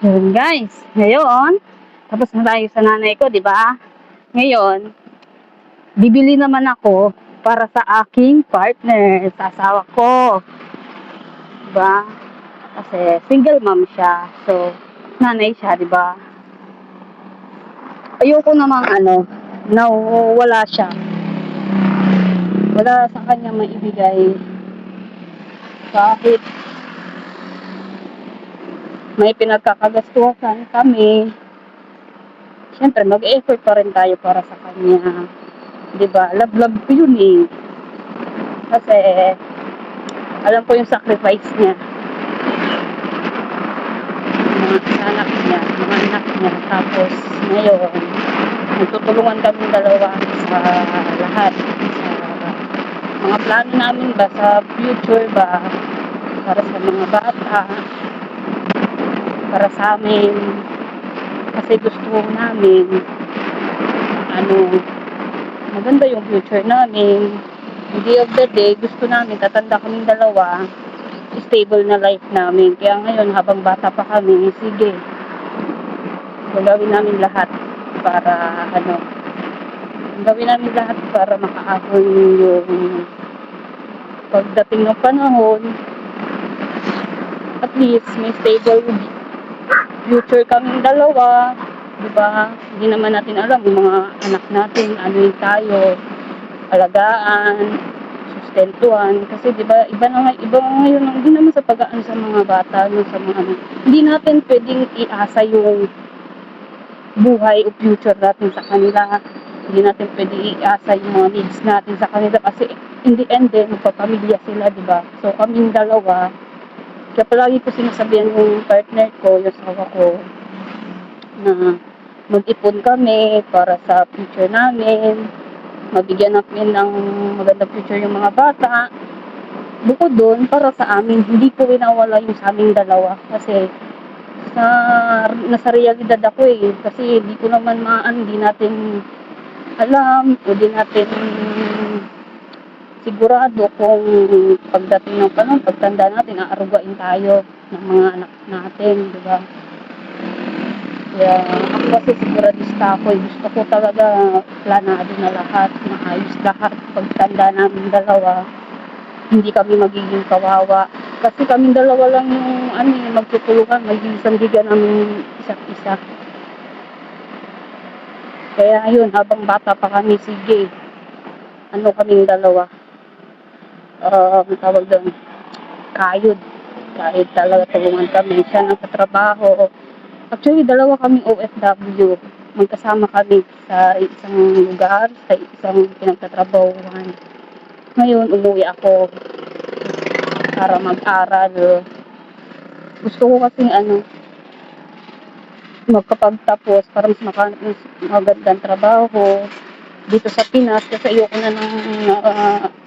Yun guys, ngayon, tapos na tayo sa nanay ko, di ba? Ngayon, bibili naman ako para sa aking partner, sa asawa ko. Di ba? Kasi single mom siya. So, nanay siya, di ba? Ayoko namang na wala siya. Wala sa kanya maibigay kahit may pinagkakagastuhan kami. Siyempre, mag-effort pa rin tayo para sa kanya. Diba? Love ko yun eh. Kasi, alam ko yung sacrifice niya. Mga anak niya. Tapos, ngayon, nagtutulungan kami dalawa sa lahat. Sa mga plano namin ba, sa future ba, para sa mga bata, para sa amin. Kasi gusto namin, maganda yung future namin. End of the day, gusto namin, tatanda kaming dalawa, stable na life namin. Kaya ngayon, habang bata pa kami, sige, gagawin namin lahat para, gagawin namin lahat para makaahon yung pagdating ng panahon, at least, may stable future kaming dalawa, diba? Hindi naman natin alam yung mga anak natin, ano yung tayo, alagaan, sustentuhan, kasi diba, iba ngayon, hindi naman sa pag-aan sa mga bata, sa mga hindi natin pwedeng iasa yung buhay o future natin sa kanila, hindi natin pwedeng iasa yung mga needs natin sa kanila, kasi in the end, magpapamilya sila, diba? So, kaming dalawa, kaya palagi ko sinasabihan yung partner ko, yung asawa ko, na mag-ipon kami para sa future namin, mabigyan namin ng magandang future yung mga bata. Bukod doon, para sa amin, hindi ko winawala yung sa aming dalawa. Kasi, nasa realidad ako eh. Kasi, hindi ko naman hindi natin alam, hindi natin sigurado kung pagdating ng panahon, pagtanda natin, aarugain tayo ng mga anak natin, di ba? Kaya ako kasi siguradista ako eh. Gusto ko talaga planado na lahat, maayos lahat. Pagtanda namin dalawa, hindi kami magiging kawawa. Kasi kami dalawa lang yung magtutulungan, magiging sandigan namin isa't isa. Kaya yun, habang bata pa kami, sige, kaming dalawa. Tawag doon, kayod. Kahit talaga tulungan kami. Siya nagtatrabaho. Actually, dalawa kaming OFW. Magkasama kami sa isang lugar, sa isang pinagtatrabahuhan. Ngayon, umuwi ako para mag-aral. Gusto ko kasing magkapagtapos para mas makahanap ng magandang trabaho dito sa Pinas kasi ayoko na nang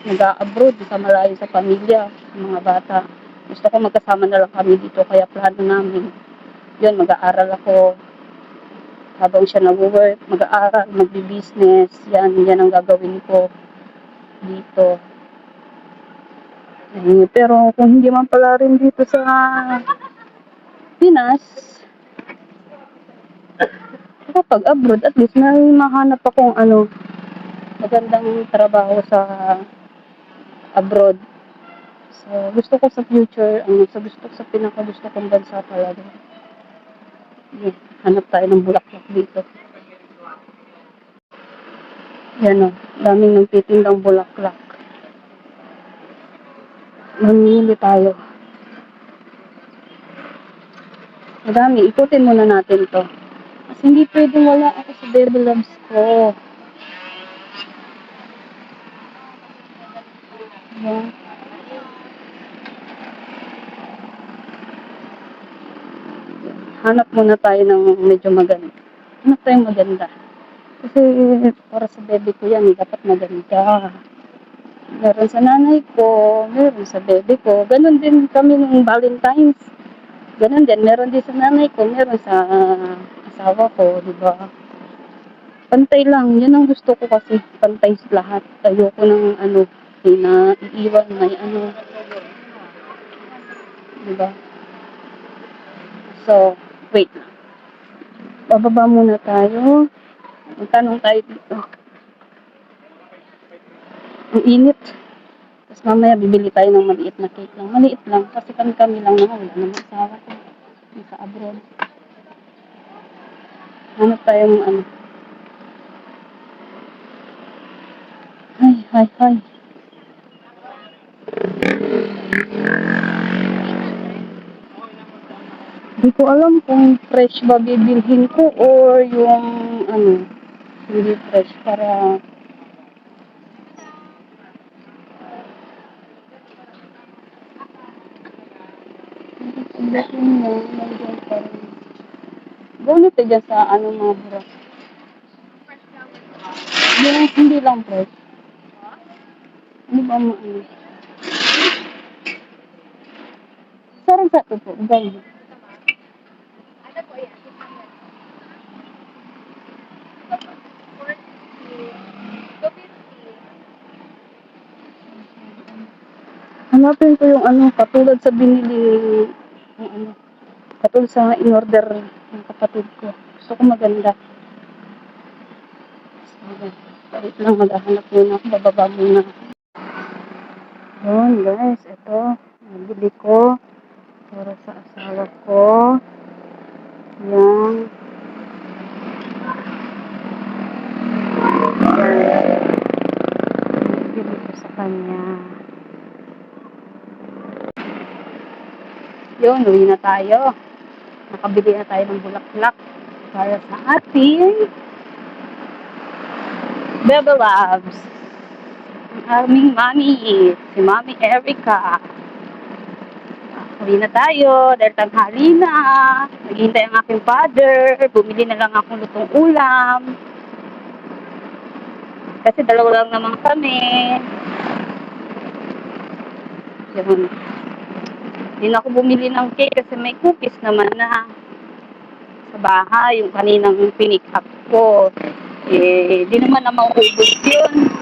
nag-a-abroad sa malayo sa pamilya, sa mga bata. Gusto ko magkasama na lang kami dito kaya plano namin. Yun, mag-aaral ako habang siya nag-work, mag-aaral, mag-business. Yan ang gagawin ko dito. Pero kung hindi man pala rin dito sa Pinas, kapag abroad, at least may mahanap akong magandang trabaho sa abroad. So, gusto ko sa future, sa pinakagusto kong bansa talaga. Hanap tayo ng bulaklak dito. Yan o, daming nagtitindang bulaklak. Mamili tayo. Madami, ikutin muna natin to. Kasi hindi pwedeng wala ako sa baby loves ko. Yan. Hanap muna tayo ng medyo maganda. Hanap tayong maganda. Kasi para sa baby ko yan, dapat maganda. Meron sa nanay ko, meron sa baby ko. Ganon din kami nung Valentine's. Ganon din, meron din sa nanay ko, meron sa asawa ko, di ba? Pantay lang, yan ang gusto ko kasi, pantay lahat. Ayoko ng na iiwan, may di ba? So, Wait lang. Bababa muna tayo. Magtanong tayo dito. Ang init. Tapos mamaya bibili tayo ng maliit na cake lang. Maliit lang. Kasi kami lang naman. Wala naman asawa ko. Sa abroad. Hanap tayong ano. Hay. Hindi ko alam kung fresh ba bibilhin ko or yung ano, hindi fresh para pagdating mo, nandiyan pa rin. Bonito dyan sa ano mga bro. Yung hindi lang fresh. Ano ba mo ano? Sarang sa ito po, ganyan. Hanapin ko yung ano, katulad sa binili yung ano, katulad sa in-order ng kapatid ko. Gusto ko maganda. Wait lang, maghahanap muna ako, bababa muna. Yun guys, ito, nabili ko para sa asawa ko. Yan. Nabili ko sa kanya. Yun, uwi na tayo. Nakabili na tayo ng bulaklak para sa ating Bebe Loves. Ang aming mami, si Mami Erica. Uwi na tayo dahil tanghali na. Naghihintay ang aking father. Bumili na lang akong lutong ulam. Kasi dalawa lang naman kami. Yun. Hindi na ako bumili ng cake kasi may cookies naman na sa bahay. Yung kaninang pinick up ko. Di naman na mauubos yun.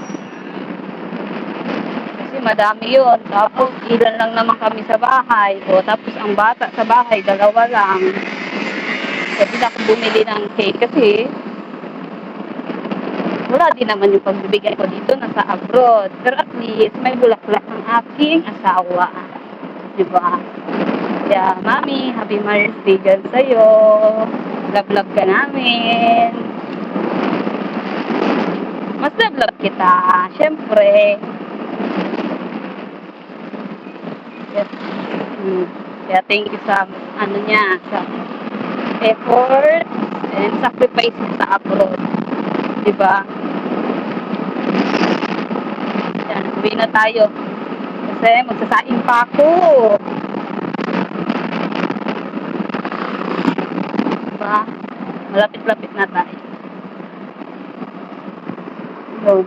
Kasi madami yun. Tapos ilan lang naman kami sa bahay. Tapos ang bata sa bahay, dalawa lang. Kasi na ako bumili ng cake kasi wala din naman yung pagbibigay ko dito, nasa abroad. Pero at least may bulaklak ng aking asawa. Diba? Kaya, Mami, happy Mother's Day dyan sa'yo. Love ka namin. Mas love kita. Siyempre. Yes. Kaya thank you sa ano niya, sa effort and sacrifice sa abroad. Diba? Yan, uwi na tayo. Kasi magsasaing pa ako. Diba? Malapit-lapit na tayo. Yun.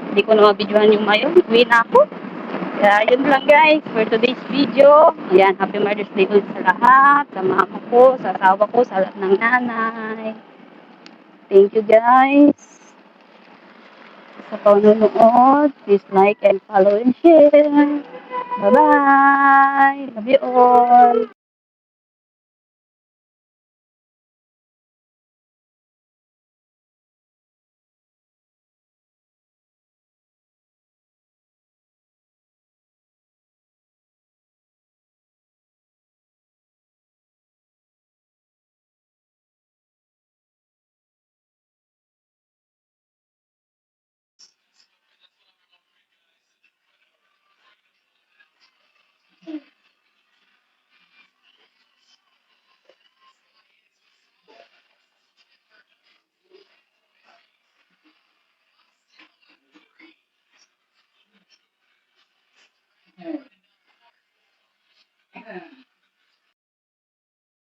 Hindi ko na mabidyohan yung mayon. Uwi na ako. Kaya yun lang guys for today's video. Ayan, happy Mother's Day ulit sa lahat. Sa mama ko, sa asawa ko, sa lahat ng nanay. Thank you guys sa panonood. Please like and follow and share. Bye-bye. Love you all.